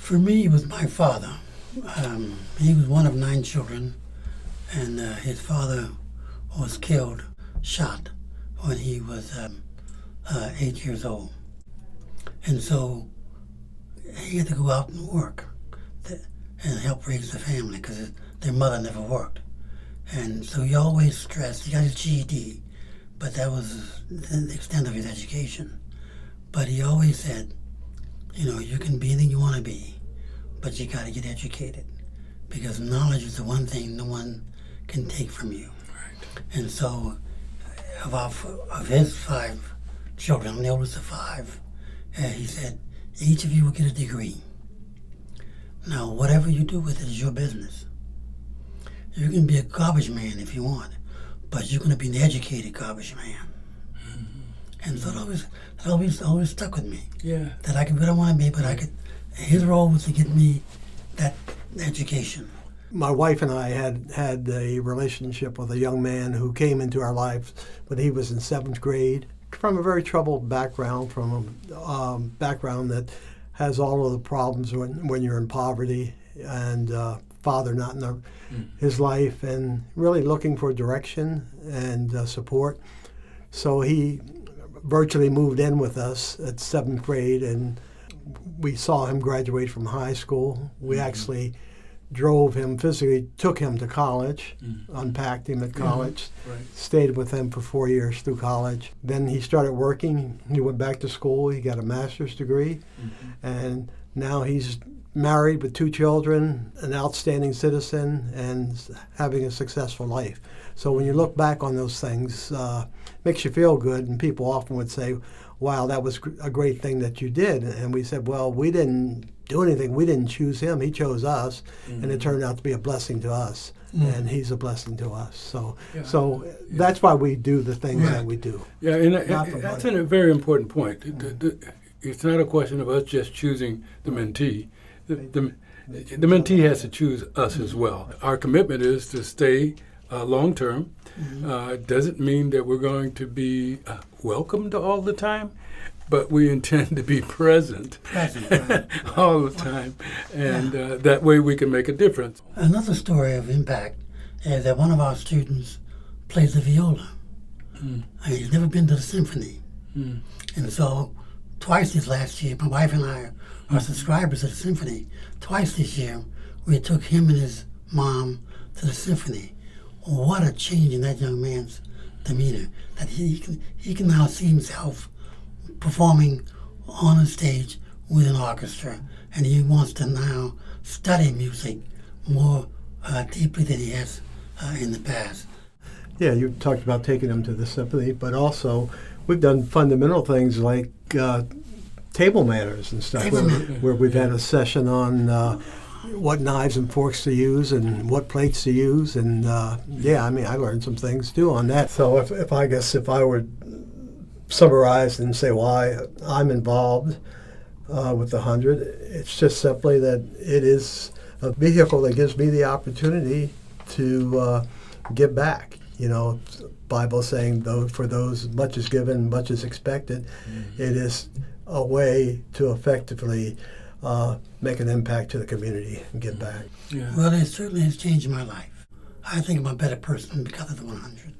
For me, it was my father. He was one of 9 children, and his father was killed, shot, when he was 8 years old. And so he had to go out and work and help raise the family because their mother never worked. And so he always stressed, he got his GED, but that was the extent of his education. But he always said, you know, you can be anything you want to be, but you got to get educated because knowledge is the one thing no one can take from you. Right. And so of his 5 children, I'm the oldest of 5, he said, each of you will get a degree. Now, whatever you do with it is your business. You can be a garbage man if you want, but you're going to be an educated garbage man. Mm-hmm. And so that always stuck with me. Yeah. That I could be what I want to be, but I could. His role was to get me that education. My wife and I had a relationship with a young man who came into our lives when he was in 7th grade, from a very troubled background, from a background that has all of the problems when you're in poverty, and father not in his life, and really looking for direction and support. So he virtually moved in with us at 7th grade, and we saw him graduate from high school. We actually drove him, physically took him to college, unpacked him at college, stayed with him for 4 years through college. Then he started working. He went back to school. He got a master's degree, and now he's married with 2 children, an outstanding citizen, and having a successful life. So when you look back on those things, it makes you feel good, and people often would say, wow, that was a great thing that you did. And we said, well, we didn't do anything. We didn't choose him. He chose us, and it turned out to be a blessing to us, and he's a blessing to us. So that's why we do the things that we do. Yeah, and that's a very important point. It's not a question of us just choosing the mentee. The mentee has to choose us as well. Our commitment is to stay long-term. Doesn't mean that we're going to be welcomed all the time, but we intend to be present all the time, and that way we can make a difference. Another story of impact is that one of our students plays the viola. And he's never been to the symphony. And so twice this last year, my wife and I are subscribers to the symphony. Twice this year, we took him and his mom to the symphony. What a change in that young man's demeanor, that he can now see himself performing on a stage with an orchestra, and he wants to now study music more deeply than he has in the past. Yeah, you talked about taking him to the symphony, but also we've done fundamental things like table manners and stuff, where we've had a session on what knives and forks to use and what plates to use, and I mean, I learned some things too on that. So if I were summarize and say why I'm involved with the 100, it's just simply that it is a vehicle that gives me the opportunity to give back. You know, Bible saying, though, for those much is given, much is expected. It is a way to effectively make an impact to the community and give back. Well, it certainly has changed my life. I think I'm a better person because of the 100.